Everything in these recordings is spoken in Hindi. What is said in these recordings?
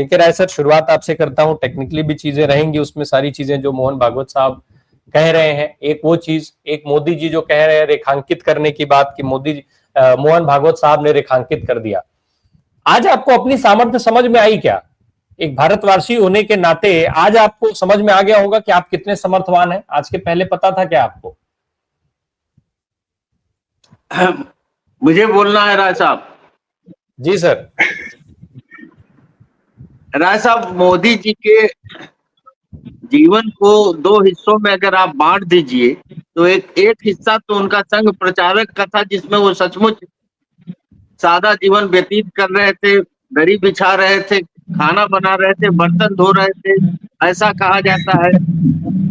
ठीक है राय सर, शुरुआत आपसे करता हूँ। टेक्निकली भी चीजें रहेंगी उसमें, सारी चीजें जो मोहन भागवत साहब कह रहे हैं, एक वो चीज, एक मोदी जी जो कह रहे हैं रेखांकित करने की बात कि मोहन भागवत साहब ने रेखांकित कर दिया। आज आपको अपनी सामर्थ्य समझ में आई क्या? एक भारतवासी होने के नाते आज आपको समझ में आ गया होगा कि आप कितने समर्थवान हैं। आज के पहले पता था क्या आपको? मुझे बोलना है राय साहब। जी सर। राय साहब, मोदी जी के जीवन को दो हिस्सों में अगर आप बांट दीजिए तो एक हिस्सा तो उनका संघ प्रचारक का था, जिसमें वो सचमुच सादा जीवन व्यतीत कर रहे थे, दरी बिछा रहे थे, खाना बना रहे थे, बर्तन धो रहे थे, ऐसा कहा जाता है।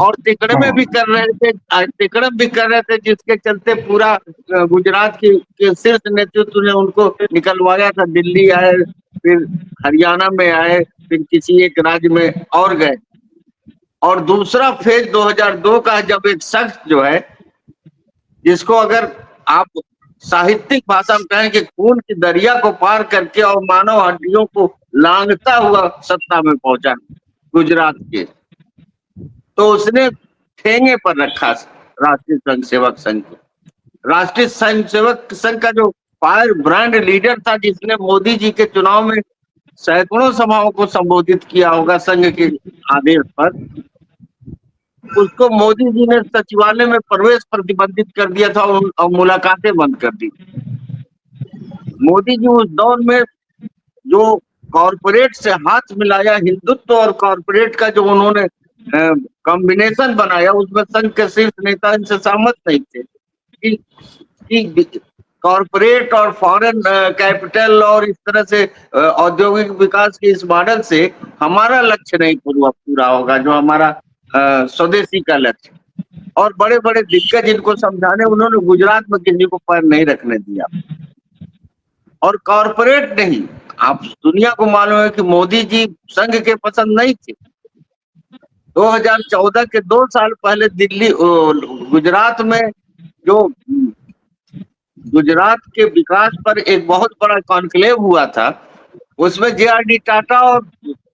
और तिकड़मे भी कर रहे थे, तिकड़म भी कर रहे थे, जिसके चलते पूरा गुजरात के शीर्ष नेतृत्व ने उनको निकलवाया था। दिल्ली आए, फिर हरियाणा में आए, फिर किसी एक राज्य में और गए। और दूसरा फेज 2002 का है, जब एक शख्स जो है, जिसको अगर आप साहित्यिक भाषा में कहें कि खून की दरिया को पार करके और मानव हड्डियों को लांघता हुआ सत्ता में पहुंचा गुजरात के, तो उसने ठेंगे पर रखा राष्ट्रीय स्वयंसेवक संघ को। राष्ट्रीय स्वयंसेवक संघ का जो फायर ब्रांड लीडर था, जिसने मोदी जी के चुनाव में सैकड़ों सभाओं को संबोधित किया होगा संघ के आदेश पर, उसको मोदी जी ने सचिवालय में प्रवेश प्रतिबंधित कर दिया था और मुलाकातें बंद कर दी। मोदी जी उस दौर में जो कॉरपोरेट से हाथ मिलाया, हिंदुत्व और कॉरपोरेट का जो उन्होंने कॉम्बिनेशन बनाया, उसमें संघ के शीर्ष नेता इनसे सहमत नहीं थे कि कॉरपोरेट और फॉरेन कैपिटल और इस तरह से औद्योगिक विकास के इस मॉडल से हमारा लक्ष्य नहीं पूरा होगा, जो हमारा स्वदेशी का लक्ष्य। और बड़े बड़े दिग्गज इनको समझाने, उन्होंने गुजरात में किसी को पैर नहीं रखने दिया। और कॉरपोरेट नहीं, आप दुनिया को मालूम है कि मोदी जी संघ के पसंद नहीं थे। 2014 के 2 साल पहले गुजरात में जो गुजरात के विकास पर एक बहुत बड़ा कॉन्क्लेव हुआ था, उसमें जे.आर.डी. टाटा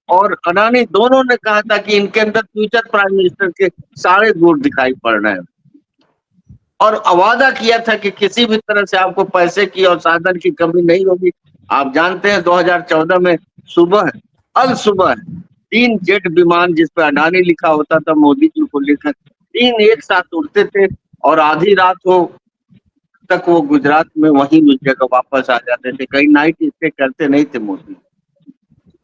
और अडानी दोनों ने कहा था कि इनके अंदर फ्यूचर प्राइम मिनिस्टर के सारे गुण दिखाई पड़ रहे हैं। और वादा किया था कि किसी भी तरह से आपको पैसे की और साधन की कमी नहीं होगी। आप जानते हैं 2014 में अल सुबह 3 जेट विमान, जिसपे अडानी लिखा होता था, मोदी जी को लेकर 3 एक साथ उड़ते थे और आधी रात हो तक वो गुजरात में वहीं उस जगह वापस आ जाते थे। कहीं नाइट स्टे करते नहीं थे मोदी।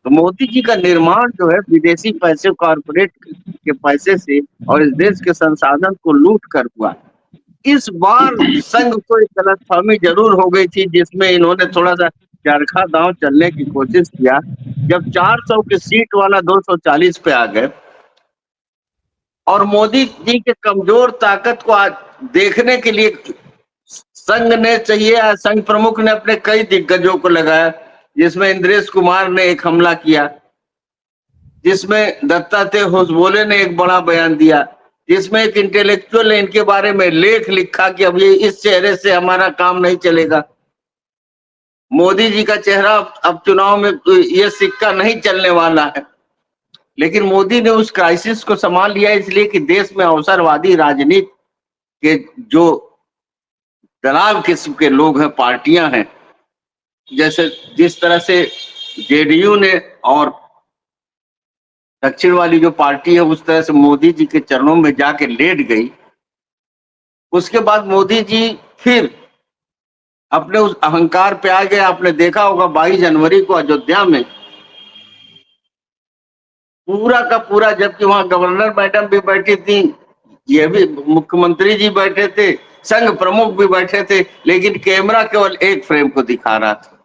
तो मोदी जी का निर्माण जो है विदेशी पैसे, कॉर्पोरेट के पैसे से और इस देश के संसाधन को लूट कर हुआ। इस बार संघ को एक गलतफहमी जरूर हो गई थी, जिसमें इन्होंने थोड़ा सा चरखा दांव चलने की कोशिश किया। जब 400 की सीट वाला 240 पे आ गए और मोदी जी के कमजोर ताकत को आज देखने के लिए संघ ने चाहिए, संघ प्रमुख ने अपने कई दिग्गजों को लगाया, जिसमें इंद्रेश कुमार ने एक हमला किया, जिसमें दत्तात्रेय होसबोले ने एक बड़ा बयान दिया, जिसमें एक इंटेलेक्चुअल ने इनके बारे में लेख लिखा कि अब ये इस चेहरे से हमारा काम नहीं चलेगा। मोदी जी का चेहरा अब चुनाव में ये सिक्का नहीं चलने वाला है। लेकिन मोदी ने उस क्राइसिस को संभाल लिया, इसलिए कि देश में अवसरवादी राजनीति के जो दलाल किस्म के लोग हैं, पार्टियां हैं, जैसे जिस तरह से जेडीयू ने और दक्षिण वाली जो पार्टी है, उस तरह से मोदी जी के चरणों में जाके लेट गई। उसके बाद मोदी जी फिर अपने उस अहंकार पे आ गए। आपने देखा होगा 22 जनवरी को अयोध्या में पूरा का पूरा, जबकि वहां गवर्नर मैडम भी बैठी थी, ये भी मुख्यमंत्री जी बैठे थे, संघ प्रमुख भी बैठे थे, लेकिन कैमरा केवल एक फ्रेम को दिखा रहा था।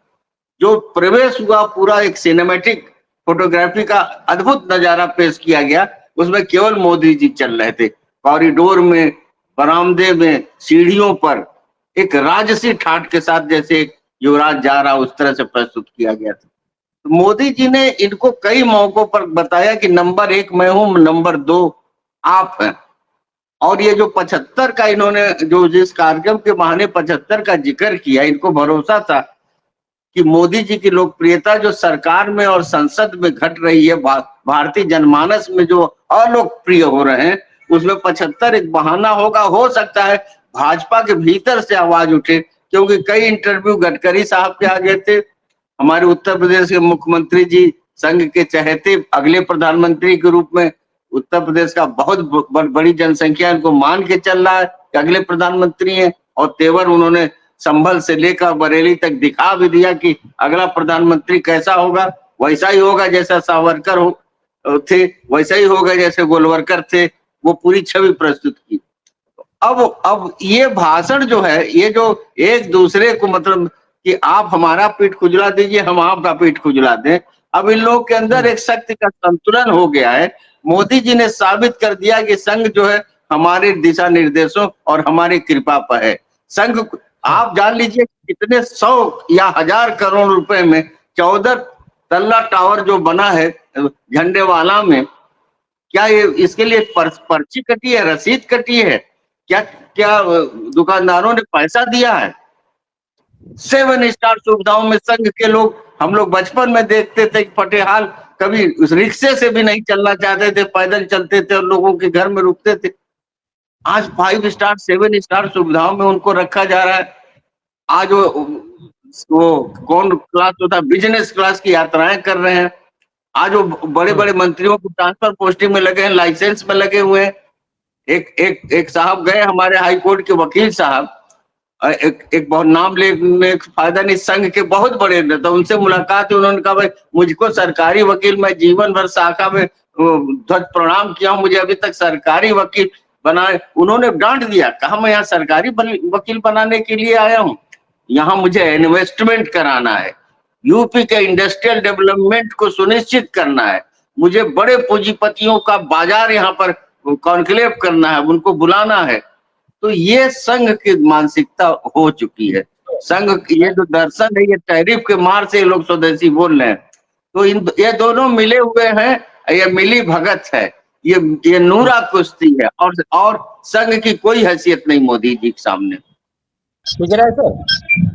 जो प्रवेश हुआ पूरा एक सिनेमैटिक फोटोग्राफी का अद्भुत नजारा पेश किया गया, उसमें केवल मोदी जी चल रहे थे। कॉरिडोर में, बरामदे में, सीढ़ियों पर एक राजसी ठाट के साथ जैसे युवराज जा रहा, उस तरह से प्रस्तुत किया गया था। तो मोदी जी ने इनको कई मौकों पर बताया कि नंबर 1 मैं हूं, नंबर 2 आप हैं। और ये जो 75 का इन्होंने जो जिस कार्यक्रम के बहाने 75 का जिक्र किया, इनको भरोसा था कि मोदी जी की लोकप्रियता जो सरकार में और संसद में घट रही है, भारतीय जनमानस में जो अलोकप्रिय हो रहे हैं, उसमें 75 एक बहाना होगा। हो सकता है भाजपा के भीतर से आवाज उठे, क्योंकि कई इंटरव्यू गडकरी साहब के आ गए थे। हमारे उत्तर प्रदेश के मुख्यमंत्री जी संघ के चहेते अगले प्रधानमंत्री के रूप में उत्तर प्रदेश का बहुत बड़ी जनसंख्या इनको मान के चल रहा है कि अगले प्रधानमंत्री हैं, और तेवर उन्होंने संभल से लेकर बरेली तक दिखा भी दिया कि अगला प्रधानमंत्री कैसा होगा। वैसा ही होगा जैसा सावरकर थे, वैसा ही होगा जैसे गोलवरकर थे। वो पूरी छवि प्रस्तुत की। अब ये भाषण जो है, ये जो एक दूसरे को मतलब कि आप हमारा पीठ खुजला दीजिए, हम आपका पीठ खुजला दें, अब इन लोगों के अंदर एक शक्ति का संतुलन हो गया है। मोदी जी ने साबित कर दिया कि संघ जो है हमारे दिशा निर्देशों और हमारी कृपा पर है। संघ, आप जान लीजिए कितने 100 या 1000 करोड़ रुपए में 14 तल्ला टावर जो बना है झंडेवाला में, क्या ये इसके लिए पर्ची कटी है, रसीद कटी है? क्या क्या दुकानदारों ने पैसा दिया है? 7 स्टार सुविधाओं में संघ के लोग, हम लोग बचपन में देखते थे कि फटेहाल कभी उस रिक्शे से भी नहीं चलना चाहते थे, पैदल चलते थे और लोगों के घर में रुकते थे। आज 5 स्टार 7 स्टार सुविधाओं में उनको रखा जा रहा है। आज वो कौन क्लास होता है, बिजनेस क्लास की यात्राएं कर रहे हैं। आज वो बड़े बड़े मंत्रियों को ट्रांसफर पोस्टिंग में लगे हैं, लाइसेंस में लगे हुए हैं। एक साहब गए, हमारे हाई कोर्ट के वकील साहब, एक बहुत नाम लेने फायदा नहीं, संघ के बहुत बड़े, तो उनसे मुलाकात हुई। उन्होंने कहा भाई मुझको सरकारी वकील, मैं जीवन भर शाखा में ध्वज प्रणाम किया हूं, मुझे अभी तक सरकारी वकील बनाए। उन्होंने डांट दिया, कहा मैं यहाँ सरकारी वकील बनाने के लिए आया हूँ, यहाँ मुझे इन्वेस्टमेंट कराना है, यूपी के इंडस्ट्रियल डेवलपमेंट को सुनिश्चित करना है, मुझे बड़े पूंजीपतियों का बाजार यहाँ पर कॉन्क्लेव करना है, उनको बुलाना है। तो ये संघ की मानसिकता हो चुकी है। संघ, ये जो दर्शन है, ये टैरिफ के मार से लोग स्वदेशी बोल रहे हैं। तो ये दोनों मिले हुए हैं, ये मिली भगत है, ये नूरा कुश्ती है, और संघ की कोई हैसियत नहीं मोदी जी के सामने। ठीक है सर,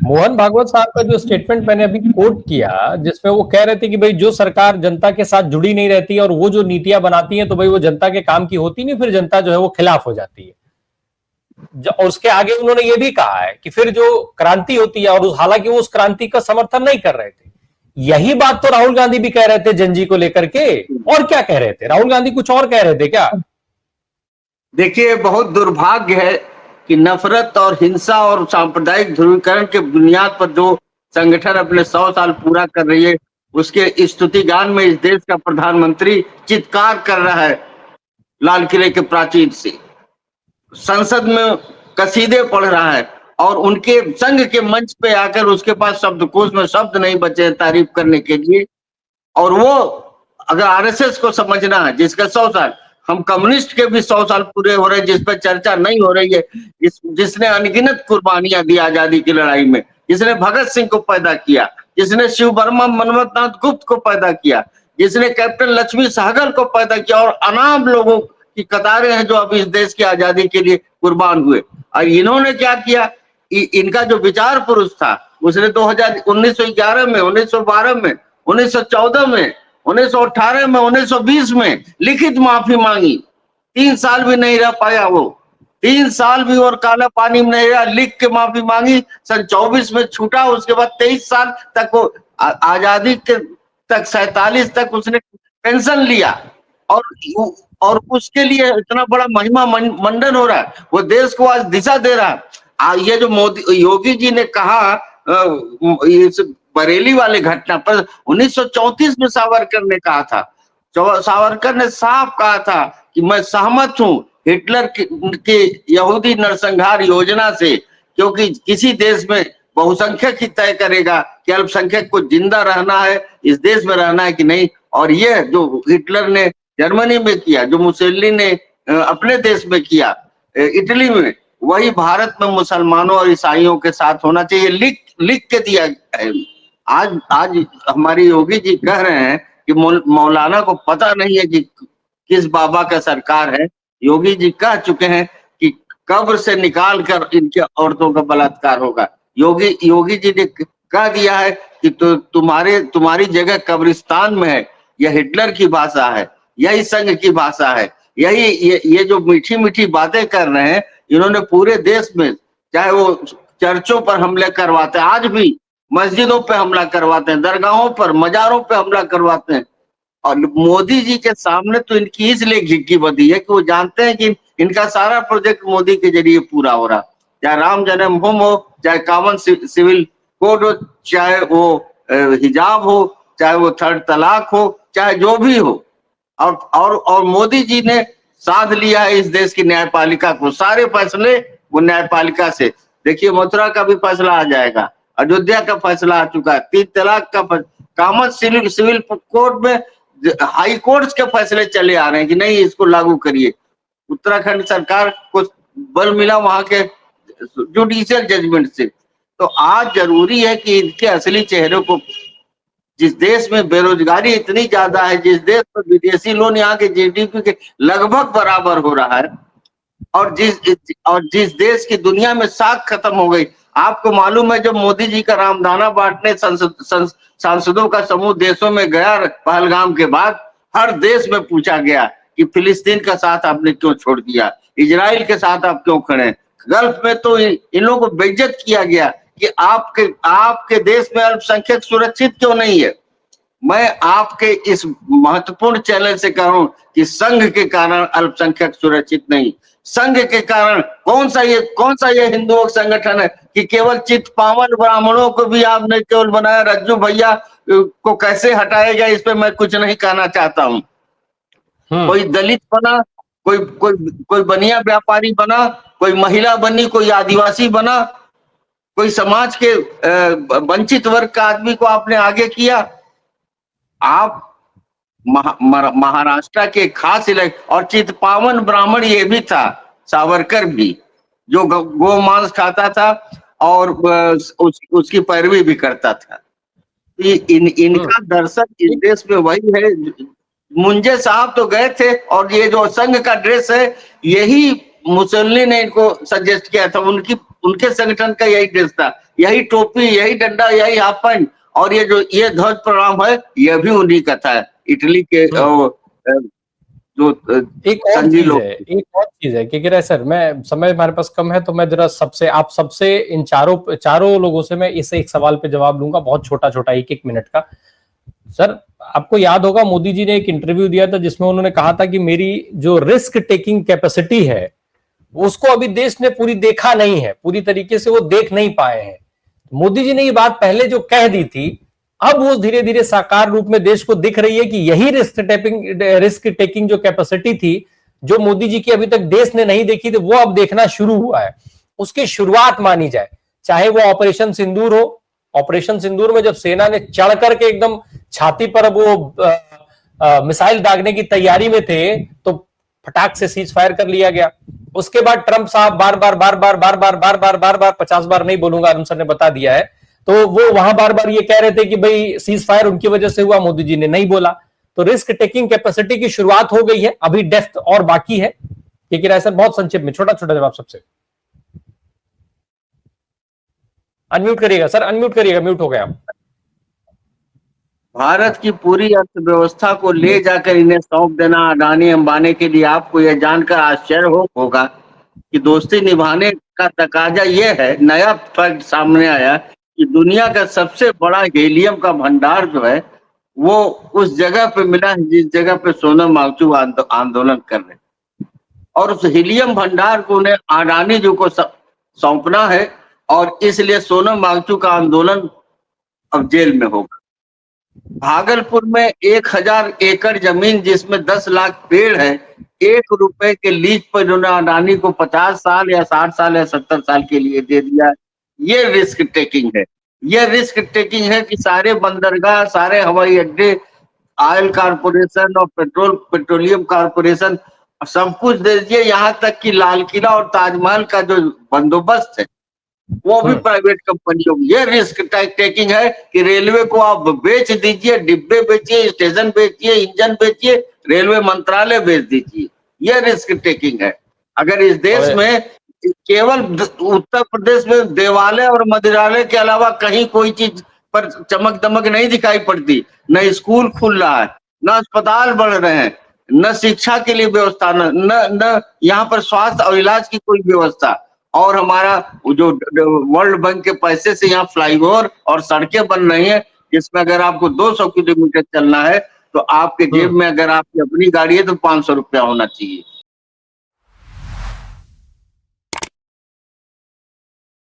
मोहन भागवत साहब का जो स्टेटमेंट मैंने अभी कोट किया, जिसमें वो कह रहे थे कि भाई जो सरकार जनता के साथ जुड़ी नहीं रहती और वो जो नीतियां बनाती हैं तो भाई वो जनता के काम की होती नहीं, फिर जनता जो है वो खिलाफ हो जाती है। और उसके आगे उन्होंने ये भी कहा है कि फिर जो क्रांति होती है, और हालांकि वो उस क्रांति का समर्थन नहीं कर रहे थे। यही बात तो राहुल गांधी भी कह रहे थे जनजी को लेकर के। और क्या कह रहे थे राहुल गांधी, कुछ और कह रहे थे क्या? देखिए, बहुत दुर्भाग्य है कि नफरत और हिंसा और सांप्रदायिक ध्रुवीकरण के बुनियाद पर जो संगठन अपने 100 साल पूरा कर रही है, उसके स्तुति गान में इस देश का प्रधानमंत्री चित्कार कर रहा है लाल किले के प्राचीर से, संसद में कसीदे पढ़ रहा है, और उनके संघ के मंच पे आकर उसके पास शब्दकोश में शब्द नहीं बचे तारीफ करने के लिए। और वो, अगर आरएसएस को समझना है जिसका 100 साल, हम कम्युनिस्ट के भी 100 साल पूरे हो रहे हैं, जिस पर चर्चा नहीं हो रही है, जिसने अनगिनत कुर्बानियां दी आजादी की लड़ाई में, जिसने भगत सिंह को पैदा किया, जिसने शिव वर्मा मनमथनाथ गुप्त को पैदा किया, जिसने कैप्टन लक्ष्मी सहगल को पैदा किया, और अनाम लोगों की कतारें हैं जो अब इस देश की आजादी के लिए कुर्बान हुए। और इन्होंने क्या किया, इनका जो विचार पुरुष था, उसने 1911 में, 1912 में, 1914 में, 1918 में, 1920 में लिखित माफी मांगी। 3 साल भी नहीं रह पाया वो, 3 साल भी और काला पानी में नहीं रहा, लिख के माफी मांगी। सन 24 में छूटा, उसके बाद 23 साल तक वो आजादी के तक 47 तक उसने पेंशन लिया, और उसके लिए इतना बड़ा महिमा मंडन हो रहा है, वो देश को आज दिशा दे रहा है। ये जो मोदी योगी जी ने कहा, इस बरेली वाले घटना पर 1934 में सावरकर ने कहा था, सावरकर ने साफ कहा था कि मैं सहमत हूं हिटलर के यहूदी नरसंहार योजना से, क्योंकि किसी देश में बहुसंख्यक ही तय करेगा कि अल्पसंख्यक को जिंदा रहना है, इस देश में रहना है कि नहीं। और ये जो हिटलर ने जर्मनी में किया, जो मुसोलिनी ने अपने देश में किया, इटली में, वही भारत में मुसलमानों और ईसाइयों के साथ होना चाहिए, लिख के दिया है। आज हमारी योगी जी कह रहे हैं कि मौलाना को पता नहीं है कि किस बाबा का सरकार है। योगी जी कह चुके हैं कि कब्र से निकाल कर इनके औरतों का बलात्कार होगा। योगी जी ने कह दिया है कि तो तुम्हारी जगह कब्रिस्तान में है। यह हिटलर की भाषा है, यही संघ की भाषा है, यही ये जो मीठी मीठी बातें कर रहे हैं, इन्होंने पूरे देश में, चाहे वो चर्चों पर हमले करवाते हैं, आज भी मस्जिदों पे हमला करवाते हैं, दरगाहों पर, मजारों पे हमला करवाते हैं। और मोदी जी के सामने तो इनकी इसलिए घिग्गी बधी है कि वो जानते हैं कि इनका सारा प्रोजेक्ट मोदी के जरिए पूरा हो रहा, चाहे राम जन्मभूमि हो, चाहे कॉमन सिविल कोड हो, चाहे वो हिजाब हो, चाहे वो थर्ड तलाक हो, चाहे जो भी हो। और मोदी जी ने साध लिया है इस देश की न्यायपालिका को, सारे फैसले वो न्यायपालिका से। देखिए मथुरा का भी फैसला आ जाएगा, अयोध्या का फैसला आ चुका है, 3 तलाक का कॉमन सिविल कोर्ट में हाई कोर्ट के फैसले चले आ रहे हैं कि नहीं इसको लागू करिए। उत्तराखंड सरकार को बल मिला वहां के जुडिशियल जजमेंट से। तो आज जरूरी है कि इनके असली चेहरे को, जिस देश में बेरोजगारी इतनी ज्यादा है, जिस देश में विदेशी लोन यहाँ के जीडीपी के लगभग बराबर हो रहा है, और जिस देश की दुनिया में साख खत्म हो गई। आपको मालूम है जब मोदी जी का रामदाना बांटने सांसदों का समूह देशों में गया पहलगाम के बाद, हर देश में पूछा गया कि फिलिस्तीन का साथ आपने क्यों छोड़ दिया, इजराइल के साथ आप क्यों खड़े। गल्फ में तो इन लोगों को बेइज्जत किया गया कि आपके देश में अल्पसंख्यक सुरक्षित क्यों नहीं है। मैं आपके इस महत्वपूर्ण चैनल से कह रहा हूं कि संघ के कारण अल्पसंख्यक सुरक्षित नहीं, संघ के कारण कौन सा ये हिंदुओं का संगठन है कि केवल चित पावन ब्राह्मणों को भी आपने केवल बनाया। रज्जू भैया को कैसे हटाएगा इस पे मैं कुछ नहीं कहना चाहता हूं। कोई दलित बना, कोई बनिया व्यापारी बना, कोई महिला बनी, कोई आदिवासी बना, कोई समाज के वंचित वर्ग का आदमी को आपने आगे किया। आप महाराष्ट्र के खास इलाके, और चितपावन ब्राह्मण ये भी था, सावरकर भी, जो गो मांस खाता था और उसकी पैरवी भी करता था। इनका दर्शक इस देश में वही है। मुंजे साहब तो गए थे, और ये जो संघ का ड्रेस है यही मुसोलिनी ने इनको सजेस्ट किया था, उनके संगठन का यही ड्रेस था, यही टोपी, यही डंडा, यही हाफ पैंट, और ये ध्वज प्रणाम है यह भी उन्हीं का था। इटली के जो एक और चीज है कि सर, मैं समय हमारे पास कम है तो मैं जरा आप सबसे इन चारों लोगों से मैं इस एक सवाल पे जवाब लूंगा, बहुत छोटा छोटा 1-1 मिनट का। सर आपको याद होगा मोदी जी ने एक इंटरव्यू दिया था जिसमें उन्होंने कहा था कि मेरी जो रिस्क टेकिंग कैपेसिटी है उसको अभी देश ने पूरी देखा नहीं है, पूरी तरीके से वो देख नहीं पाए हैं। मोदी जी ने ये बात पहले जो कह दी थी, अब वो धीरे धीरे साकार रूप में देश को दिख रही है कि यही रिस्क टेकिंग जो कैपेसिटी थी, जो मोदी जी की अभी तक देश ने नहीं देखी थी, वो अब देखना शुरू हुआ है। उसकी शुरुआत मानी जाए, चाहे वो ऑपरेशन सिंदूर हो। ऑपरेशन सिंदूर में जब सेना ने चढ़ करके एकदम छाती पर वो मिसाइल दागने की तैयारी में थे, तो फटाक से सीज फायर कर लिया गया। उसके बाद ट्रंप साहब बार बार 50 बार नहीं बोलूंगा, आदम सर ने बता दिया है, तो वो वहां बार बार ये कह रहे थे कि भाई सीज फायर उनकी वजह से हुआ, मोदी जी ने नहीं बोला। तो रिस्क टेकिंग कैपेसिटी की शुरुआत हो गई है, अभी डेप्थ और बाकी है। लेकिन ऐसा बहुत संक्षेप में छोटा छोटा जवाब सबसे। अनम्यूट करिएगा सर, अनम्यूट करिएगा, म्यूट हो गया। भारत की पूरी अर्थव्यवस्था को ले जाकर इन्हें सौंप देना अडानी अंबानी के लिए, आपको यह जानकर आश्चर्य होगा कि दोस्ती निभाने का तकाजा यह है, नया फैक्ट सामने आया कि दुनिया का सबसे बड़ा हीलियम का भंडार जो है वो उस जगह पे मिला है जिस जगह पे सोनम वांगचुक आंदोलन कर रहे, और उस हीलियम भंडार को उन्हें अडानी जी को सौंपना है, और इसलिए सोनम वांगचुक का आंदोलन अब जेल में होगा। भागलपुर में 1000 एकड़ जमीन जिसमें 10 लाख पेड़ है, 1 रुपए के लीज पर उन्होंने अडानी को 50 साल या 60 साल या 70 साल के लिए दे दिया। ये रिस्क टेकिंग है। ये रिस्क टेकिंग है कि सारे बंदरगाह, सारे हवाई अड्डे, ऑयल कारपोरेशन और पेट्रोलियम कारपोरेशन सब कुछ दे दीजिए, यहाँ तक कि लाल किला और ताजमहल का जो बंदोबस्त है वो भी प्राइवेट कंपनियों की। ये रिस्क टेकिंग है कि रेलवे को आप बेच दीजिए, डिब्बे बेचिए, स्टेशन बेचिए, इंजन बेचिए, रेलवे मंत्रालय बेच दीजिए। ये रिस्क टेकिंग है। अगर इस देश में केवल उत्तर प्रदेश में देवालय और मंदिरालय के अलावा कहीं कोई चीज पर चमक दमक नहीं दिखाई पड़ती। न स्कूल खुल रहा है, न अस्पताल बढ़ रहे हैं, न शिक्षा के लिए व्यवस्था, न न, न यहाँ पर स्वास्थ्य और इलाज की कोई व्यवस्था। और हमारा जो वर्ल्ड बैंक के पैसे से यहाँ फ्लाईओवर और सड़कें बन रही हैं, जिसमें अगर आपको 200 किलोमीटर चलना है तो आपके जेब में अगर आपकी अपनी गाड़ी है तो 500 रुपया होना चाहिए।